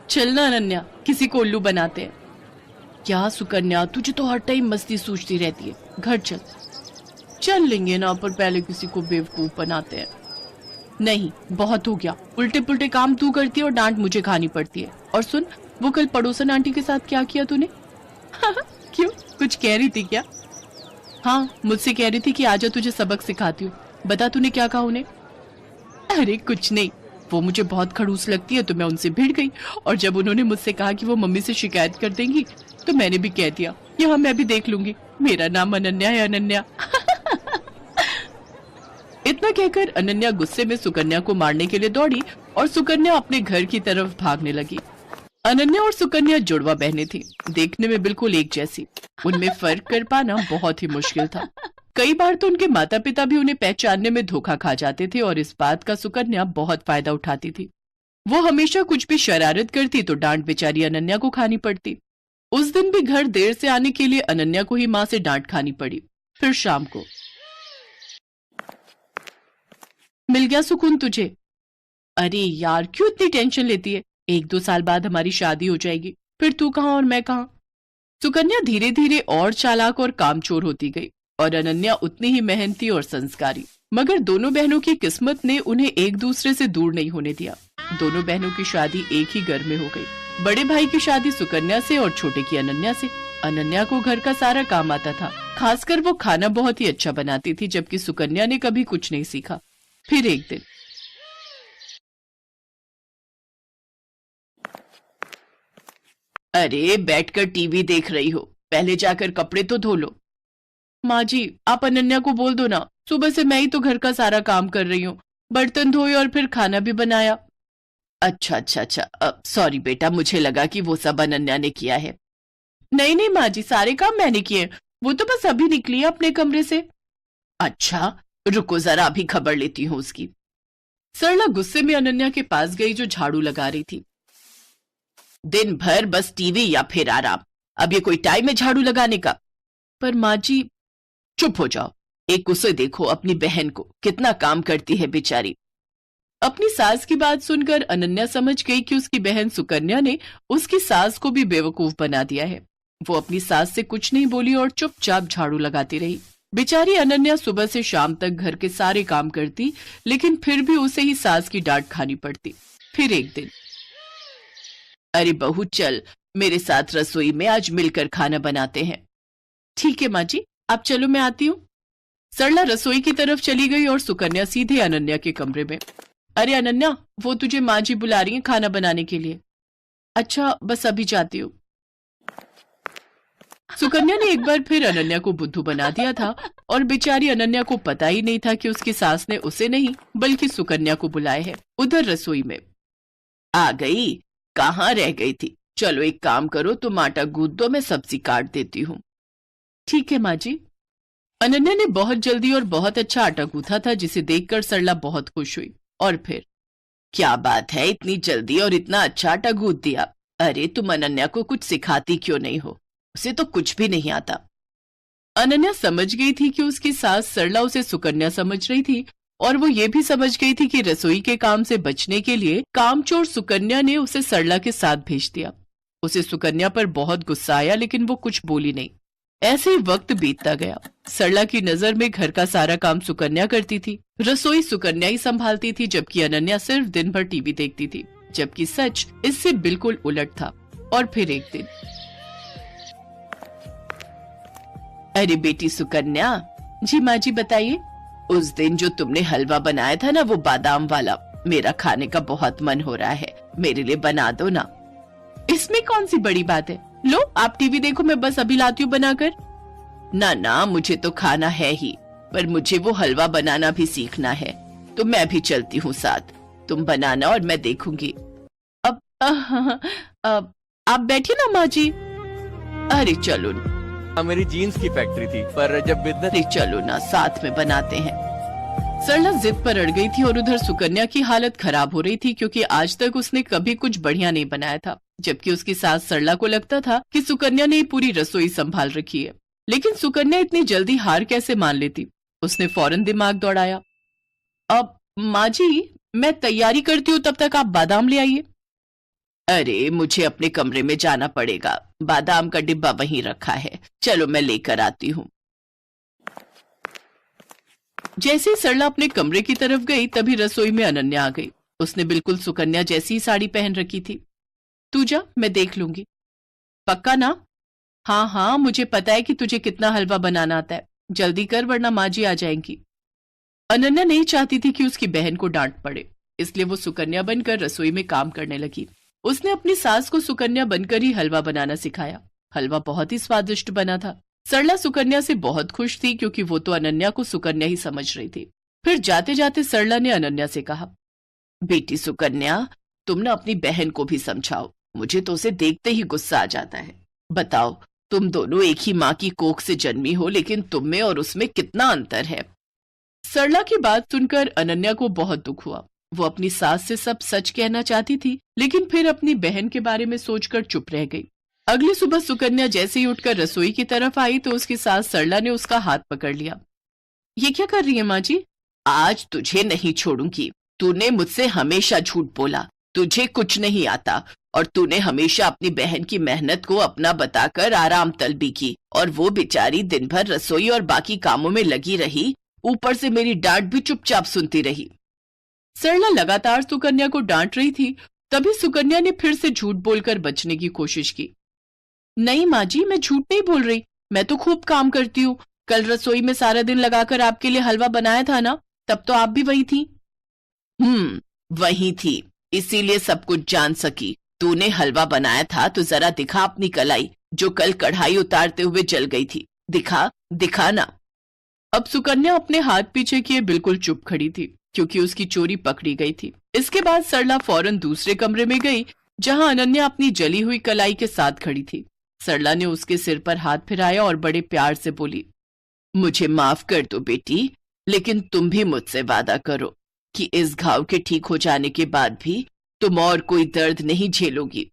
चलना अनन्या, किसी को उल्लू बनाते हैं। क्या सुकन्या, तुझे तो हर टाइम मस्ती सूझती रहती है। घर चल। चल लेंगे ना, पर पहले किसी को बेवकूफ बनाते हैं। नहीं, बहुत हो गया। उल्टे पुल्टे काम तू करती है और डांट मुझे खानी पड़ती है। और सुन, वो कल पड़ोसन आंटी के साथ क्या किया तूने? क्यों, कुछ कह रही थी क्या? हाँ, मुझसे कह रही थी कि आजा तुझे सबक सिखाती हूँ। बता तूने क्या कहा उन्हें? अरे कुछ नहीं, वो मुझे बहुत खड़ूस लगती है तो मैं उनसे भिड़ गई। और जब उन्होंने मुझसे कहा कि वो मम्मी से शिकायत कर देंगी तो मैंने भी कह दिया कि हाँ मैं भी देख लूंगी, मेरा नाम अनन्या है, अनन्या। इतना कहकर अनन्या गुस्से में सुकन्या को मारने के लिए दौड़ी और सुकन्या अपने घर की तरफ भागने लगी। अनन्या और सुकन्या जुड़वा बहनें थीं, देखने में बिल्कुल एक जैसी। उनमें फर्क कर पाना बहुत ही मुश्किल था। कई बार तो उनके माता पिता भी उन्हें पहचानने में धोखा खा जाते थे और इस बात का सुकन्या बहुत फायदा उठाती थी। वो हमेशा कुछ भी शरारत करती तो डांट बेचारी अनन्या को खानी पड़ती। उस दिन भी घर देर से आने के लिए अनन्या को ही माँ से डांट खानी पड़ी। फिर शाम को, मिल गया सुकून तुझे? अरे यार, क्यों इतनी टेंशन लेती है? 1-2 साल बाद हमारी शादी हो जाएगी, फिर तू कहाँ और मैं कहाँ। सुकन्या धीरे धीरे और चालाक और कामचोर होती गई और अनन्या उतनी ही मेहनती और संस्कारी। मगर दोनों बहनों की किस्मत ने उन्हें एक दूसरे से दूर नहीं होने दिया। दोनों बहनों की शादी एक ही घर में हो गई। बड़े भाई की शादी सुकन्या से और छोटे की अनन्या से। अनन्या को घर का सारा काम आता था, खासकर वो खाना बहुत ही अच्छा बनाती थी, जबकि सुकन्या ने कभी कुछ नहीं सीखा। फिर एक दिन, अरे बैठकर टीवी देख रही हो, पहले जाकर कपड़े तो धो लो। माँ जी, आप अनन्या को बोल दो ना, सुबह से मैं ही तो घर का सारा काम कर रही हूँ, बर्तन धोए और फिर खाना भी बनाया। अच्छा अच्छा अच्छा, सॉरी बेटा, मुझे लगा कि वो सब अनन्या ने किया है। नहीं नहीं माँ जी, सारे काम मैंने किए, वो तो बस अभी निकली है अपने कमरे से। अच्छा, रुको जरा अभी खबर लेती हूँ उसकी। सरला गुस्से में अनन्या के पास गई जो झाड़ू लगा रही थी। दिन भर बस टीवी या फिर आराम, अब ये कोई टाइम है झाड़ू लगाने का? पर माँ जी। चुप हो जाओ, एक उसे देखो, अपनी बहन को, कितना काम करती है बेचारी। अपनी सास की बात सुनकर अनन्या समझ गई कि उसकी बहन सुकन्या ने उसकी सास को भी बेवकूफ बना दिया है। वो अपनी सास से कुछ नहीं बोली और चुपचाप झाड़ू लगाती रही। बेचारी अनन्या सुबह से शाम तक घर के सारे काम करती, लेकिन फिर भी उसे ही सास की डांट खानी पड़ती। फिर एक दिन, अरे बहू चल, मेरे साथ रसोई में आज मिलकर खाना बनाते हैं। ठीक है माँ जी, आप चलो, मैं आती हूँ। सरला रसोई की तरफ चली गई और सुकन्या सीधे अनन्या के कमरे में। अरे अनन्या, वो तुझे माँ जी बुला रही हैं खाना बनाने के लिए। अच्छा, बस अभी जाती हूँ। सुकन्या ने एक बार फिर अनन्या को बुद्धू बना दिया था और बेचारी अनन्या को पता ही नहीं था कि उसकी सास ने उसे नहीं बल्कि सुकन्या को बुलाया है। उधर रसोई में, आ गई, कहाँ रह गई थी? चलो एक काम करो, तुम आटा गूंथ दो, मैं सब्जी काट देती हूँ। ठीक है माँ जी। अनन्या ने बहुत जल्दी और बहुत अच्छा आटा गूंथा था, जिसे देखकर सरला बहुत खुश हुई। और फिर, क्या बात है, इतनी जल्दी और इतना अच्छा आटा गूंथ दिया। अरे तुम अनन्या को कुछ सिखाती क्यों नहीं हो? उसे तो कुछ भी नहीं आता। अनन्या समझ गई थी कि उसकी सास सरला उसे सुकन्या समझ रही थी और वो ये भी समझ गई थी कि रसोई के काम से बचने के लिए कामचोर सुकन्या ने उसे सरला के साथ भेज दिया। उसे सुकन्या पर बहुत गुस्सा आया, लेकिन वो कुछ बोली नहीं। ऐसे ही वक्त बीतता गया। सरला की नजर में घर का सारा काम सुकन्या करती थी, रसोई सुकन्या ही संभालती थी, जबकि अनन्या सिर्फ दिन भर टीवी देखती थी। जबकि सच इससे बिल्कुल उलट था। और फिर एक दिन, अरे बेटी सुकन्या। जी माँ जी, बताइए। उस दिन जो तुमने हलवा बनाया था ना, वो बादाम वाला, मेरा खाने का बहुत मन हो रहा है, मेरे लिए बना दो ना। इसमें कौन सी बड़ी बात है, लो आप टीवी देखो, मैं बस अभी लाती हूँ बनाकर। ना ना, मुझे तो खाना है ही, पर मुझे वो हलवा बनाना भी सीखना है, तो मैं भी चलती हूँ साथ। तुम बनाना और मैं देखूंगी। अब आप बैठिए ना माँ जी। अरे चलो ना। मेरी जीन्स की फैक्ट्री थी, पर जब बिजनेस, अरे चलो ना, साथ में बनाते हैं। सरला जिद पर अड़ गई थी और उधर सुकन्या की हालत खराब हो रही थी, क्योंकि आज तक उसने कभी कुछ बढ़िया नहीं बनाया था। जबकि उसकी सास सरला को लगता था कि सुकन्या ने पूरी रसोई संभाल रखी है। लेकिन सुकन्या इतनी जल्दी हार कैसे मान लेती? उसने फौरन दिमाग दौड़ाया। अब माँ जी, मैं तैयारी करती हूँ, तब तक आप बादाम ले आइए। अरे मुझे अपने कमरे में जाना पड़ेगा, बादाम का डिब्बा वहीं रखा है, चलो मैं लेकर आती हूँ। जैसे ही सरला अपने कमरे की तरफ गई तभी रसोई में अनन्या आ गई। उसने बिल्कुल सुकन्या जैसी ही साड़ी पहन रखी थी। तू जा, मैं देख लूंगी। पक्का ना? हाँ हाँ, मुझे पता है कि तुझे कितना हलवा बनाना आता है, जल्दी कर वरना माँ जी आ जाएंगी। अनन्या नहीं चाहती थी कि उसकी बहन को डांट पड़े, इसलिए वो सुकन्या बनकर रसोई में काम करने लगी। उसने अपनी सास को सुकन्या बनकर ही हलवा बनाना सिखाया। हलवा बहुत ही स्वादिष्ट बना था। सरला सुकन्या से बहुत खुश थी क्योंकि वो तो अनन्या को सुकन्या ही समझ रही थी। फिर जाते जाते सरला ने अनन्या से कहा, बेटी सुकन्या, तुम ना अपनी बहन को भी समझाओ, मुझे तो उसे देखते ही गुस्सा आ जाता है। बताओ, तुम दोनों एक ही माँ की कोख से जन्मी हो, लेकिन तुम में और उसमें कितना अंतर है। सरला की बात सुनकर अनन्या को बहुत दुख हुआ। वो अपनी सास से सब सच कहना चाहती थी, लेकिन फिर अपनी बहन के बारे में सोचकर चुप रह गई। अगली सुबह सुकन्या जैसे ही उठकर रसोई की तरफ आई तो उसकी सास सरला ने उसका हाथ पकड़ लिया। ये क्या कर रही है माँ जी? आज तुझे नहीं छोड़ूंगी। तूने मुझसे हमेशा झूठ बोला, तुझे कुछ नहीं आता, और तूने हमेशा अपनी बहन की मेहनत को अपना बताकर आराम तलबी की, और वो बेचारी दिन भर रसोई और बाकी कामों में लगी रही, ऊपर से मेरी डांट भी चुपचाप सुनती रही। सरला लगातार सुकन्या को डांट रही थी, तभी सुकन्या ने फिर से झूठ बोलकर बचने की कोशिश की। नहीं माँ जी, मैं झूठ नहीं बोल रही, मैं तो खूब काम करती हूँ। कल रसोई में सारा दिन लगाकर आपके लिए हलवा बनाया था ना, तब तो आप भी वही थी। वही थी, इसीलिए सब कुछ जान सकी। तूने हलवा बनाया था तो जरा दिखा अपनी कलाई, जो कल कढ़ाई उतारते हुए जल गई थी। दिखा, दिखा ना। अब सुकन्या अपने हाथ पीछे किए बिल्कुल चुप खड़ी थी, क्योंकि उसकी चोरी पकड़ी गई थी। इसके बाद सरला फौरन दूसरे कमरे में गई, जहां अनन्या अपनी जली हुई कलाई के साथ खड़ी थी। सरला ने उसके सिर पर हाथ फिराया और बड़े प्यार से बोली, मुझे माफ कर दो बेटी, लेकिन तुम भी मुझसे वादा करो कि इस घाव के ठीक हो जाने के बाद भी तुम और कोई दर्द नहीं झेलोगी,